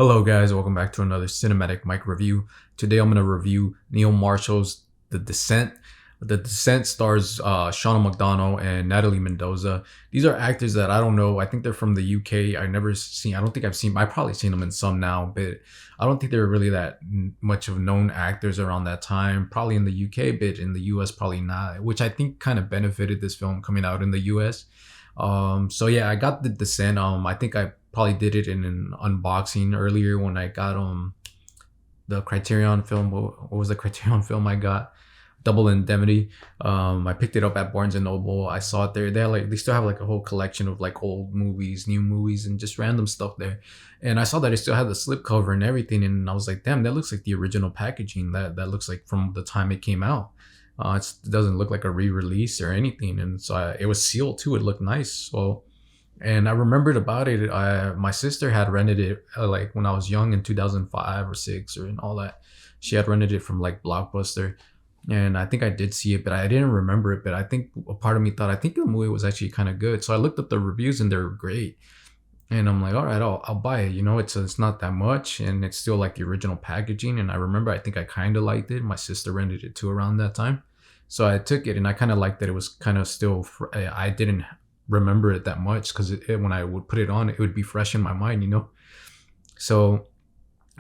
Hello guys, welcome back to another cinematic mic review. Today I'm going to review Neil Marshall's The Descent. The Descent stars Shauna McDonald and Natalie Mendoza. These are actors that I don't know. I think they're from the UK. I don't think I've seen, I've probably seen them in some now, but I don't think they're really that much of known actors around that time. Probably in the UK, but in the US, probably not, which I think kind of benefited this film coming out in the US. So yeah, I got The Descent. I think I probably did it in an unboxing earlier when I got the Criterion film. What was the Criterion film I got? Double Indemnity. I picked it up at Barnes and Noble. I saw it there. They still have like a whole collection of like old movies, new movies, and just random stuff there. And I saw that it still had the slipcover and everything, and I was like, damn, that looks like the original packaging. That looks like from the time it came out. It doesn't look like a re-release or anything, and so it was sealed too. It looked nice. So, and I remembered about it. My sister had rented it like when I was young in 2005 or six or and all that. She had rented it from like Blockbuster, and I think I did see it, but I didn't remember it. But I think a part of me thought I think the movie was actually kind of good. So I looked up the reviews and they're great. And I'm like, all right, I'll buy it. You know, it's not that much, and it's still like the original packaging. And I remember, I think I kind of liked it. My sister rented it too around that time, so I took it, and I kind of liked that it was kind of still. I didn't remember it that much because when I would put it on, it would be fresh in my mind, you know. So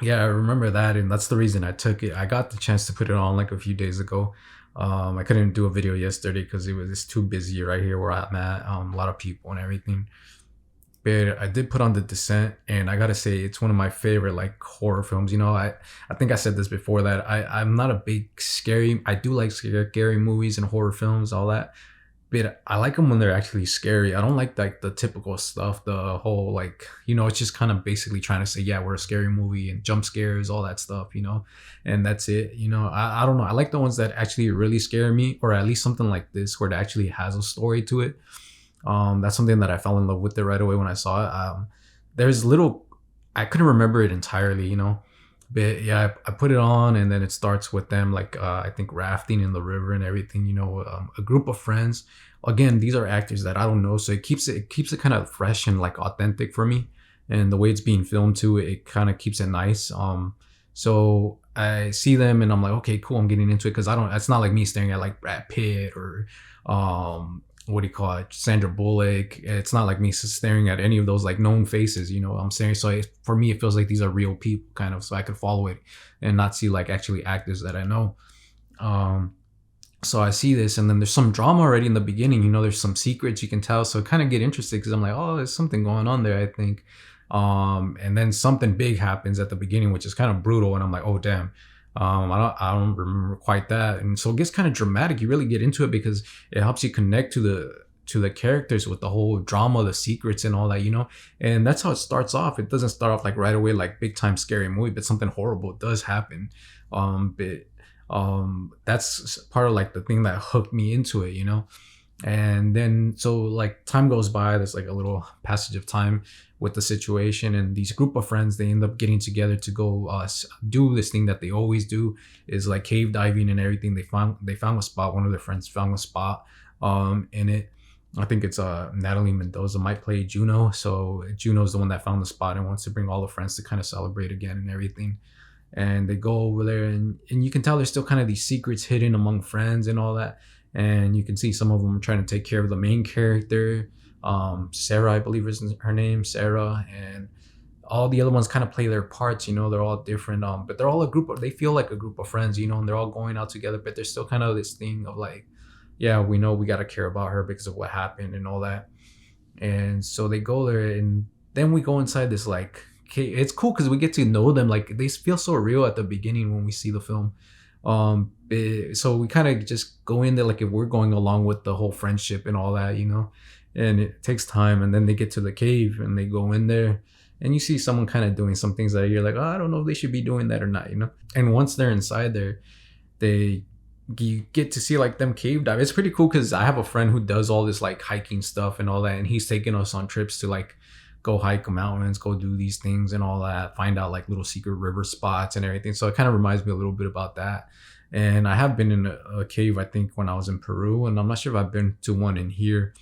yeah, I remember that, and that's the reason I took it. I got the chance to put it on like a few days ago. I couldn't do a video yesterday because it's too busy right here where I'm at. A lot of people and everything. But I did put on The Descent, and I gotta say it's one of my favorite like horror films. You know, I think I said this before that I'm not a big scary. I do like scary movies and horror films, all that. But I like them when they're actually scary. I don't like the typical stuff, the whole like, you know, it's just kind of basically trying to say, yeah, we're a scary movie and jump scares, all that stuff, you know, and that's it. You know, I don't know. I like the ones that actually really scare me, or at least something like this where it actually has a story to it. That's something that I fell in love with it right away when I saw it. There's little, I couldn't remember it entirely, you know, but yeah, I put it on, and then it starts with them like I think rafting in the river and everything. You know, a group of friends. Again, these are actors that I don't know, so it keeps it kind of fresh and like authentic for me. And the way it's being filmed too, it kind of keeps it nice. So I see them and I'm like, okay, cool, I'm getting into it because I don't. It's not like me staring at like Brad Pitt or what do you call it, Sandra Bullock. It's not like me staring at any of those like known faces, you know what I'm saying? So for me, it feels like these are real people kind of, so I could follow it and not see like actually actors that I know. So I see this, and then there's some drama already in the beginning, you know, there's some secrets you can tell, so kind of get interested because I'm like, oh, there's something going on there, I think. And then something big happens at the beginning, which is kind of brutal, and I'm like, oh damn. I don't remember quite that, and so it gets kind of dramatic. You really get into it because it helps you connect to the characters with the whole drama, the secrets, and all that, you know. And that's how it starts off. It doesn't start off like right away like big time scary movie, but something horrible does happen. But that's part of like the thing that hooked me into it, you know. And then so like time goes by, there's like a little passage of time with the situation, and these group of friends, they end up getting together to go do this thing that they always do, is like cave diving and everything. They found a spot. One of their friends found a spot in it. I think it's Natalie Mendoza might play Juno. So Juno's the one that found the spot and wants to bring all the friends to kind of celebrate again and everything. And they go over there, and you can tell there's still kind of these secrets hidden among friends and all that. And you can see some of them are trying to take care of the main character, Sarah, I believe is her name, Sarah, and all the other ones kind of play their parts. You know, they're all different, but they're all they feel like a group of friends, you know, and they're all going out together. But there's still kind of this thing of like, yeah, we know we got to care about her because of what happened and all that. And so they go there, and then we go inside this like, okay, it's cool because we get to know them. Like they feel so real at the beginning when we see the film. So we kind of just go in there like if we're going along with the whole friendship and all that, you know. And it takes time, and then they get to the cave and they go in there, and you see someone kind of doing some things that you're like, oh, I don't know if they should be doing that or not, you know. And once they're inside there, you get to see like them cave dive. It's pretty cool because I have a friend who does all this like hiking stuff and all that, and he's taking us on trips to like go hike mountains, go do these things and all that, find out like little secret river spots and everything. So it kind of reminds me a little bit about that. And I have been in a cave, I think, when I was in Peru, and I'm not sure if I've been to one in here.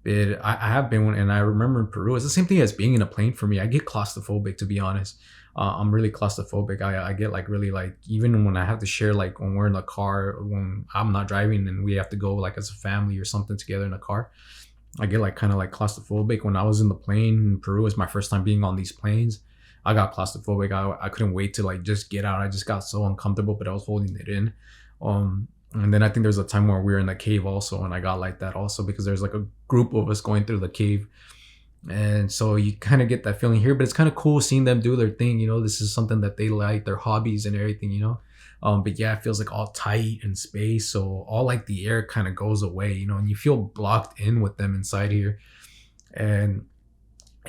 But I have been one, and I remember in Peru, it's the same thing as being in a plane for me. I get claustrophobic, to be honest. I'm really claustrophobic. I get like really like, even when I have to share, like when we're in the car, when I'm not driving and we have to go like as a family or something together in the car, I get like kind of like claustrophobic. When I was in the plane in Peru, it was my first time being on these planes. I got claustrophobic. I couldn't wait to like just get out. I just got so uncomfortable, but I was holding it in. And then I think there's a time where we were in the cave also, and I got like that also because there's like a group of us going through the cave. And so you kind of get that feeling here, but it's kind of cool seeing them do their thing. This is something that they like, their hobbies and everything. But yeah, it feels like all tight in space. So all like the air kind of goes away, and you feel blocked in with them inside here. And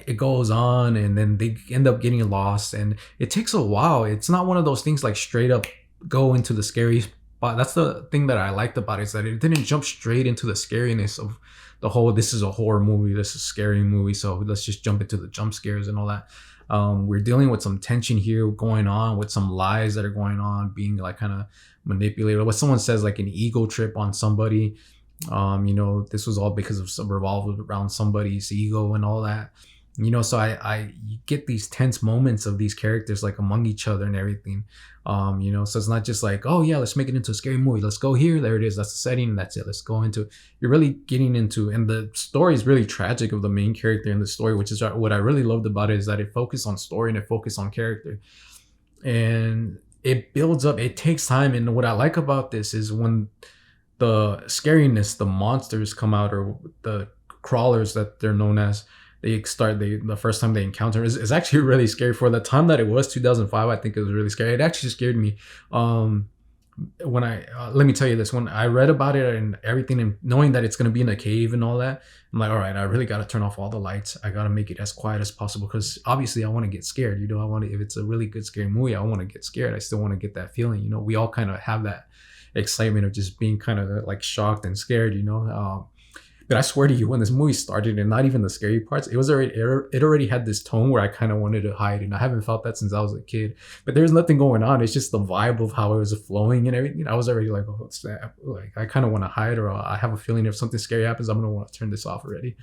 it goes on, and then they end up getting lost, and it takes a while. It's not one of those things like straight up go into the scary spot. That's the thing that I liked about it, is that it didn't jump straight into the scariness of the whole, this is a horror movie, this is a scary movie, so let's just jump into the jump scares and all that. We're dealing with some tension here going on, with some lies that are going on, being like kind of manipulated. What someone says, like an ego trip on somebody. This was all because of some revolved around somebody's ego and all that. So I you get these tense moments of these characters like among each other and everything. So it's not just like, oh yeah, let's make it into a scary movie, let's go here, there it is, that's the setting, that's it, let's go into it. You're really getting into, and the story is really tragic of the main character in the story, which is what I really loved about it, is that it focused on story and it focused on character, and it builds up, it takes time. And what I like about this is when the scariness, the monsters come out, or the crawlers that they're known as, the first time they encounter is actually really scary. For the time that it was 2005, I think it was really scary. It actually scared me. When I let me tell you this, when I read about it and everything, and knowing that it's going to be in a cave and all that, I'm like, all right, I really got to turn off all the lights. I got to make it as quiet as possible, because obviously I want to get scared. I want to, if it's a really good scary movie, I want to get scared. I still want to get that feeling. We all kind of have that excitement of just being kind of like shocked and scared. But I swear to you, when this movie started, and not even the scary parts, it already had this tone where I kind of wanted to hide, and I haven't felt that since I was a kid. But there's nothing going on. It's just the vibe of how it was flowing and everything. I was already like, oh snap! Like I kind of want to hide, or I have a feeling if something scary happens, I'm gonna want to turn this off already.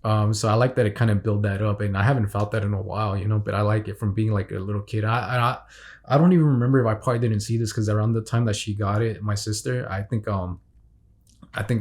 So I like that it kind of built that up, and I haven't felt that in a while, But I like it from being like a little kid. I don't even remember if I probably didn't see this, because around the time that she got it, my sister, I think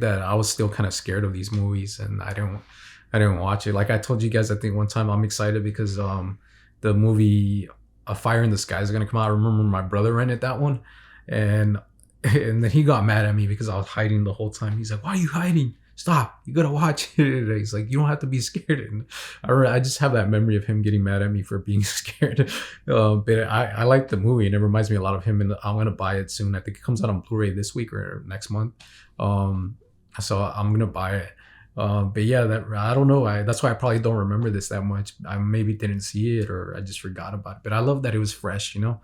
that I was still kind of scared of these movies, and I didn't watch it. Like I told you guys, I think one time, I'm excited because the movie A Fire in the Sky is gonna come out. I remember my brother rented that one, and then he got mad at me because I was hiding the whole time. He's like, "Why are you hiding? Stop! You gotta watch it." He's like, "You don't have to be scared." And I just have that memory of him getting mad at me for being scared. But I like the movie, and it reminds me a lot of him. And I'm gonna buy it soon. I think it comes out on Blu-ray this week or next month. So I'm gonna buy it. But yeah, that I don't know. That's why I probably don't remember this that much. I maybe didn't see it, or I just forgot about it. But I love that it was fresh. And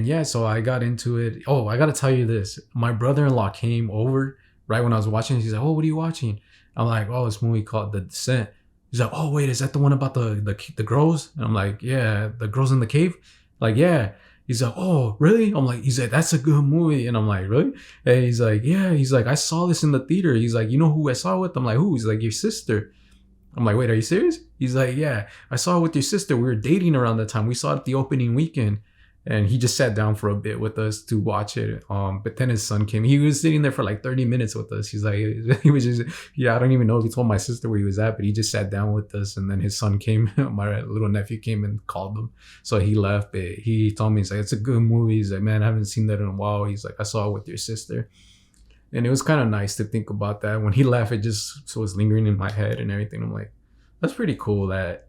yeah, so I got into it. Oh, I gotta tell you this. My brother-in-law came over right when I was watching. He's like, "Oh, what are you watching?" I'm like, "Oh, this movie called The Descent." He's like, "Oh, wait, is that the one about the girls?" And I'm like, "Yeah, the girls in the cave." Like, yeah. He's like, "Oh, really?" I'm like, he's like, "That's a good movie." And I'm like, "Really?" And he's like, "Yeah." He's like, "I saw this in the theater." He's like, "You know who I saw it with?" I'm like, "Who?" He's like, "Your sister." I'm like, "Wait, are you serious?" He's like, "Yeah, I saw it with your sister. We were dating around that time. We saw it at the opening weekend." And he just sat down for a bit with us to watch it. But then his son came. He was sitting there for like 30 minutes with us. He's like, he was just, yeah, I don't even know if he told my sister where he was at, but he just sat down with us. And then his son came, my little nephew came and called him. So he left. But he told me, he's like, "It's a good movie." He's like, "Man, I haven't seen that in a while." He's like, "I saw it with your sister." And it was kind of nice to think about that. When he left, it just was lingering in my head and everything. I'm like, that's pretty cool that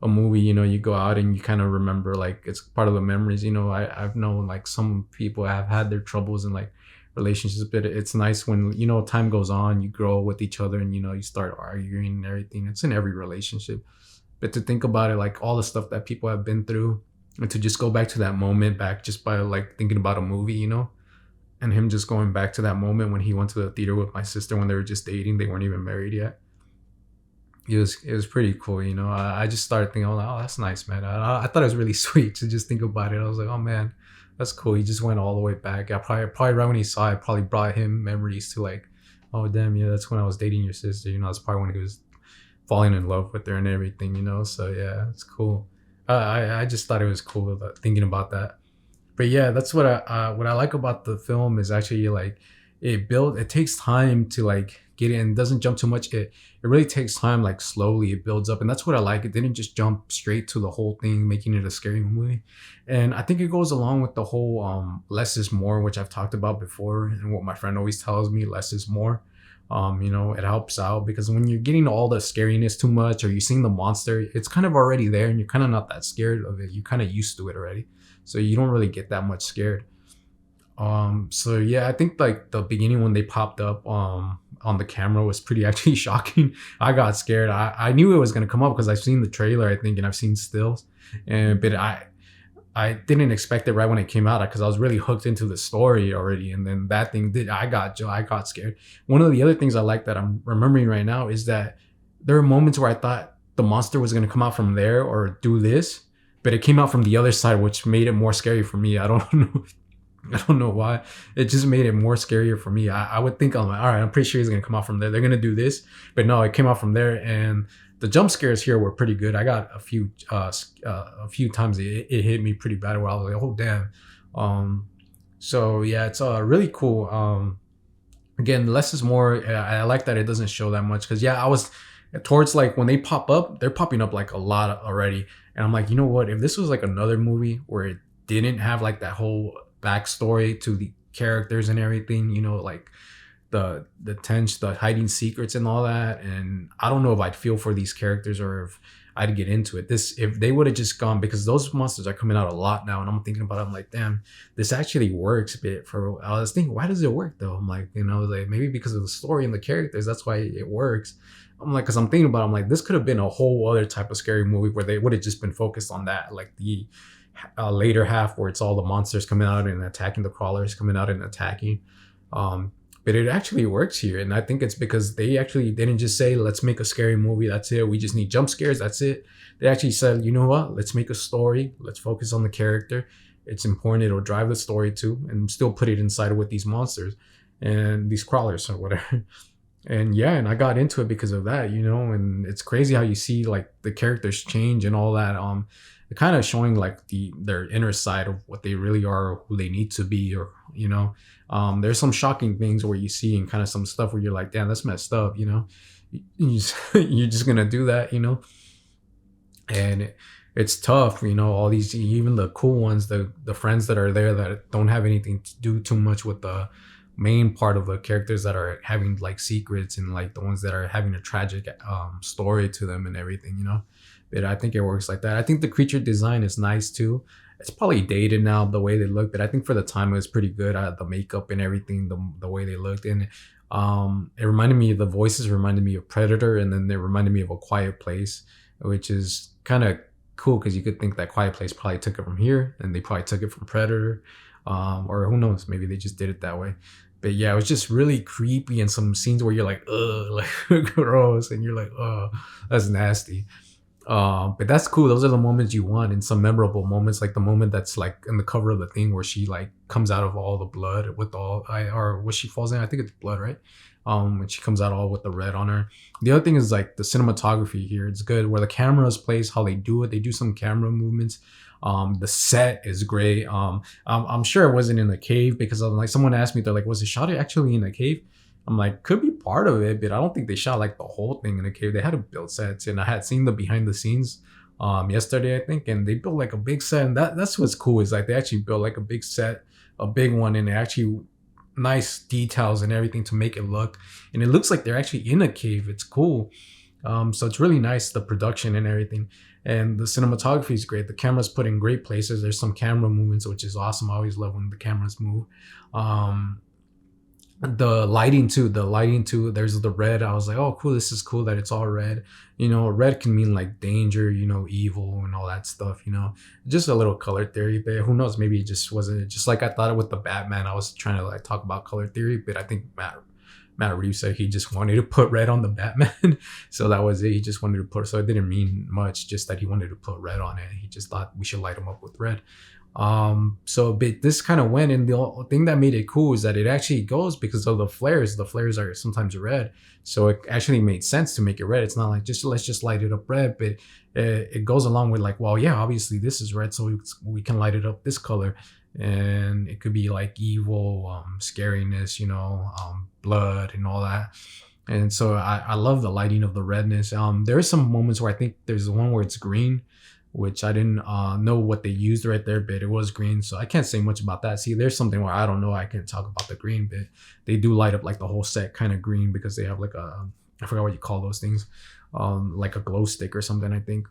a movie, you go out and you kind of remember, like, it's part of the memories. I've known like some people have had their troubles in like relationships, but it's nice when time goes on, you grow with each other, and you start arguing and everything. It's in every relationship. But to think about it, like all the stuff that people have been through, and to just go back to that moment, back just by like thinking about a movie, and him just going back to that moment when he went to the theater with my sister when they were just dating, they weren't even married yet. It was pretty cool. I just started thinking, "Oh, that's nice, man." I thought it was really sweet to just think about it. I was like, "Oh man, that's cool." He just went all the way back. I probably right when he saw it, probably brought him memories to like Oh damn, yeah, that's when I was dating your sister. That's probably when he was falling in love with her and everything. So yeah, it's cool. I just thought it was cool about thinking about that. But yeah, that's what I like about the film is actually like it takes time to like get in. It doesn't jump too much. It really takes time, like slowly it builds up, and that's what I like. It didn't just jump straight to the whole thing, making it a scary movie. And I think it goes along with the whole less is more, which I've talked about before, and what my friend always tells me, less is more. It helps out because when you're getting all the scariness too much, or you're seeing the monster, it's kind of already there, and you're kind of not that scared of it. You're kind of used to it already, so you don't really get that much scared. So yeah, I think like the beginning when they popped up on the camera was pretty actually shocking. I got scared. I knew it was gonna come up because I've seen the trailer, I think, and I've seen stills, and but I didn't expect it right when it came out because I was really hooked into the story already, and then that thing did. I got scared. One of the other things I like that I'm remembering right now is that there were moments where I thought the monster was gonna come out from there or do this, but it came out from the other side, which made it more scary for me. I don't know. I don't know why. It just made it more scarier for me. I would think I'm like, all right, I'm pretty sure he's gonna come out from there. They're gonna do this, but no, it came out from there, and the jump scares here were pretty good. I got a few times it hit me pretty bad where I was like, oh damn. So yeah, it's really cool. Again, less is more. I like that it doesn't show that much because yeah, I was towards like when they pop up, they're popping up like a lot already, and I'm like, you know what? If this was like another movie where it didn't have like that whole backstory to the characters and everything, like the hiding secrets and all that, and I don't know if I'd feel for these characters or if I'd get into it. This If they would have just gone, because those monsters are coming out a lot now, and I'm thinking about it, I'm like, damn, this actually works a bit. For I was thinking, why does it work though? I'm like, like maybe because of the story and the characters, that's why it works. I'm like, because I'm thinking about it, I'm like, this could have been a whole other type of scary movie where they would have just been focused on that, like the later half where it's all the monsters coming out and attacking, the crawlers coming out and attacking. But it actually works here, and I think it's because they actually didn't just say, let's make a scary movie, that's it, we just need jump scares, that's it. They actually said, you know what, let's make a story, let's focus on the character. It's important, it'll drive the story too, and still put it inside with these monsters and these crawlers or whatever. And yeah, and I got into it because of that, and it's crazy how you see like the characters change and all that. Kind of showing like their inner side of what they really are, or who they need to be, or there's some shocking things where you see, and kind of some stuff where you're like, damn, that's messed up. You're just gonna do that, and it's tough, all these, even the cool ones, the friends that are there that don't have anything to do too much with the main part of the characters that are having like secrets, and like the ones that are having a tragic story to them and everything. But I think it works like that. I think the creature design is nice too. It's probably dated now the way they look, but I think for the time it was pretty good. The makeup and everything, the way they looked, and it reminded me. The voices reminded me of Predator, and then they reminded me of A Quiet Place, which is kind of cool because you could think that Quiet Place probably took it from here, and they probably took it from Predator, or who knows, maybe they just did it that way. But yeah, it was just really creepy, and some scenes where you're like, ugh, like gross, and you're like, oh, that's nasty. But that's cool. Those are the moments you want, and some memorable moments, like the moment that's like in the cover of the thing where she like comes out of all the blood with or what she falls in. I think it's blood, right? When she comes out all with the red on her. The other thing is like the cinematography here. It's good where the camera is placed, how they do it. They do some camera movements. The set is great. I'm sure it wasn't in the cave because like someone asked me, they're like, was it shot actually in the cave? I'm like, could be part of it, but I don't think they shot like the whole thing in the cave. They had to build sets, and I had seen the behind the scenes yesterday, I think, and they built like a big set, and that's what's cool is like they actually built like a big set, a big one, and actually nice details and everything to make it look, and it looks like they're actually in a cave. It's cool. So it's really nice, the production and everything, and the cinematography is great. The camera's put in great places. There's some camera movements, which is awesome. I always love when the cameras move. The lighting too, there's the red. I was like, oh cool, this is cool that it's all red. Red can mean like danger, evil and all that stuff. Just a little color theory, but who knows, maybe it just wasn't just like I thought it with the Batman. I was trying to like talk about color theory, but I think Matt Reeves said he just wanted to put red on the Batman. So that was it. He just wanted to put, so it didn't mean much, just that he wanted to put red on it. He just thought we should light him up with red. But this kind of went, and the thing that made it cool is that it actually goes because of the flares. The flares are sometimes red, so it actually made sense to make it red. It's not like just let's just light it up red, but it goes along with like, well, yeah, obviously this is red, so we can light it up this color, and it could be like evil, scariness, blood and all that. And so I love the lighting of the redness. There are some moments where I think there's one where it's green, which I didn't know what they used right there, but it was green. So I can't say much about that. See, there's something where I don't know. I can talk about the green, but they do light up like the whole set kind of green because they have like I forgot what you call those things, like a glow stick or something, I think.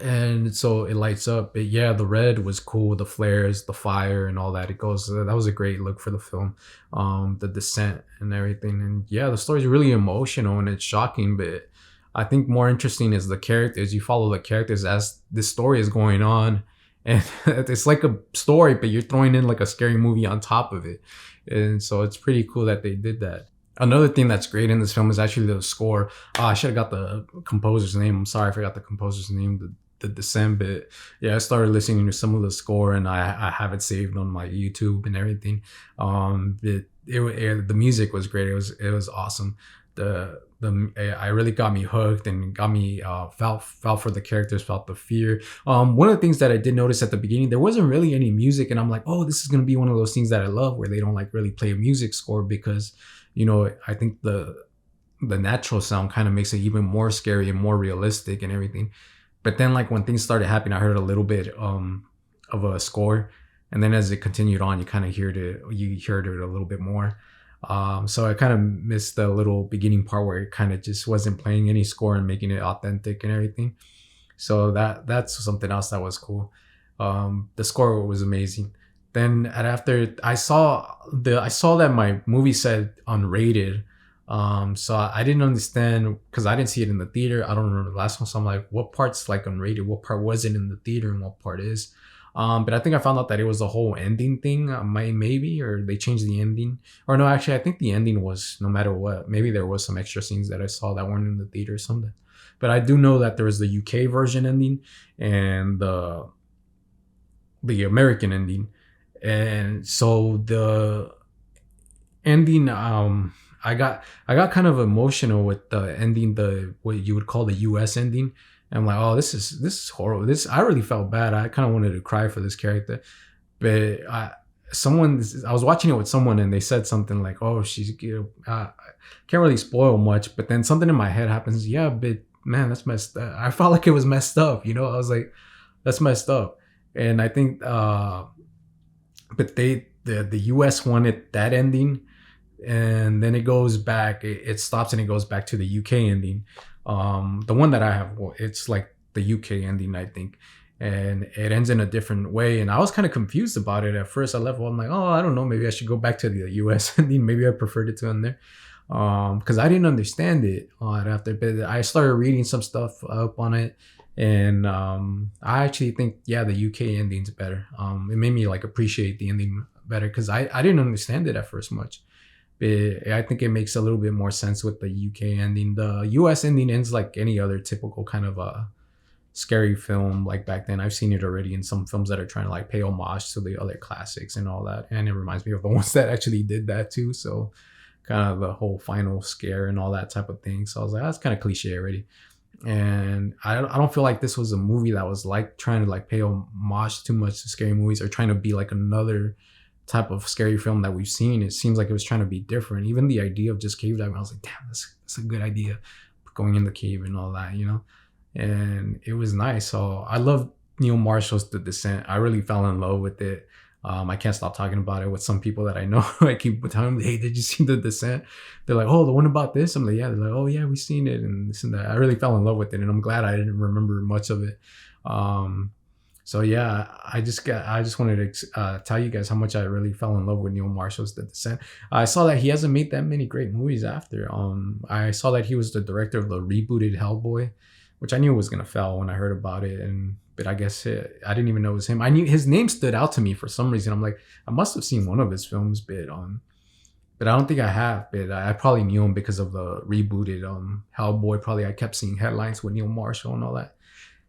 And so it lights up. But yeah, the red was cool, the flares, the fire, and all that. It goes. That was a great look for the film, the descent and everything. And yeah, the story's really emotional and it's shocking. But I think more interesting is the characters. You follow the characters as this story is going on, and it's like a story, but you're throwing in like a scary movie on top of it. And so it's pretty cool that they did that. Another thing that's great in this film is actually the score. I should have got the composer's name. I'm sorry, I forgot the composer's name. The Descent, but yeah, I started listening to some of the score, and I have it saved on my YouTube and everything. The music was great. It was awesome. The I really got me hooked and got me felt for the characters, felt the fear. One of the things that I did notice at the beginning, there wasn't really any music, and I'm like, oh, this is gonna be one of those things that I love where they don't like really play a music score because I think the natural sound kind of makes it even more scary and more realistic and everything. But then like when things started happening, I heard a little bit of a score, and then as it continued on, you kind of heard it a little bit more. So I kind of missed the little beginning part where it kind of just wasn't playing any score and making it authentic and everything. So that's something else that was cool. The score was amazing. Then after I saw that my movie said unrated. So I didn't understand because I didn't see it in the theater. I don't remember the last one. So I'm like, what part's like unrated? What part wasn't in the theater and what part is? But I think I found out that it was the whole ending thing, maybe, or they changed the ending. Or no, actually, I think the ending was no matter what. Maybe there was some extra scenes that I saw that weren't in the theater or something. But I do know that there was the UK version ending and the American ending. And so the ending, I got kind of emotional with the ending, the what you would call the US ending. And I'm like, oh, this is horrible. I really felt bad. I kind of wanted to cry for this character. But I was watching it with someone and they said something like, oh, I can't really spoil much, but then something in my head happens. Yeah, but man, that's messed up. I felt like it was messed up, I was like, that's messed up. And I think but the US wanted that ending, and then it goes back, it stops and it goes back to the UK ending. The one that I have, it's like the UK ending, I think, and it ends in a different way. And I was kind of confused about it at first. I left, I'm like, oh, I don't know, maybe I should go back to the US ending. Maybe I preferred it to end there, because I didn't understand it after. But I started reading some stuff up on it, and I actually think, yeah, the UK ending's better. It made me like appreciate the ending better because I didn't understand it at first much. I think it makes a little bit more sense with the UK ending. The US ending ends like any other typical kind of scary film like back then. I've seen it already in some films that are trying to like pay homage to the other classics and all that. And it reminds me of the ones that actually did that too. So kind of the whole final scare and all that type of thing. So I was like, that's kind of cliche already. And I don't feel like this was a movie that was like trying to like pay homage too much to scary movies or trying to be like another type of scary film that we've seen. It seems like it was trying to be different. Even the idea of just cave diving, I was like, damn, that's a good idea, going in the cave and all that, and it was nice. So I love Neil Marshall's The Descent. I really fell in love with it. I can't stop talking about it with some people that I know. I keep telling them, hey, did you see The Descent? They're like, oh, the one about this? I'm like, yeah. They're like, oh yeah, we've seen it and this and that. I really fell in love with it, and I'm glad I didn't remember much of it. So yeah, I just wanted to tell you guys how much I really fell in love with Neil Marshall's The Descent. I saw that he hasn't made that many great movies after. I saw that he was the director of the rebooted Hellboy, which I knew was gonna fail when I heard about it, but I guess I didn't even know it was him. I knew his name stood out to me for some reason. I'm like, I must have seen one of his films, but I don't think I have. But I probably knew him because of the rebooted Hellboy. Probably I kept seeing headlines with Neil Marshall and all that.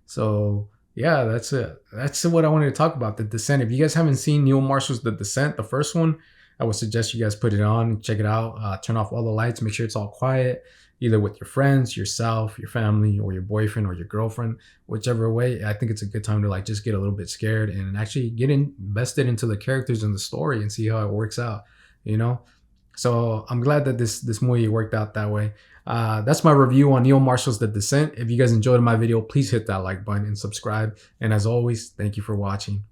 So Yeah, that's it. That's what I wanted to talk about, The Descent. If you guys haven't seen Neil Marshall's The Descent, the first one, I would suggest you guys put it on, check it out, turn off all the lights, make sure it's all quiet, either with your friends, yourself, your family, or your boyfriend or your girlfriend, whichever way. I think it's a good time to like just get a little bit scared and actually get invested into the characters and the story and see how it works out, you know? So I'm glad that this movie worked out that way. That's my review on Neil Marshall's The Descent. If you guys enjoyed my video, please hit that like button and subscribe. And as always, thank you for watching.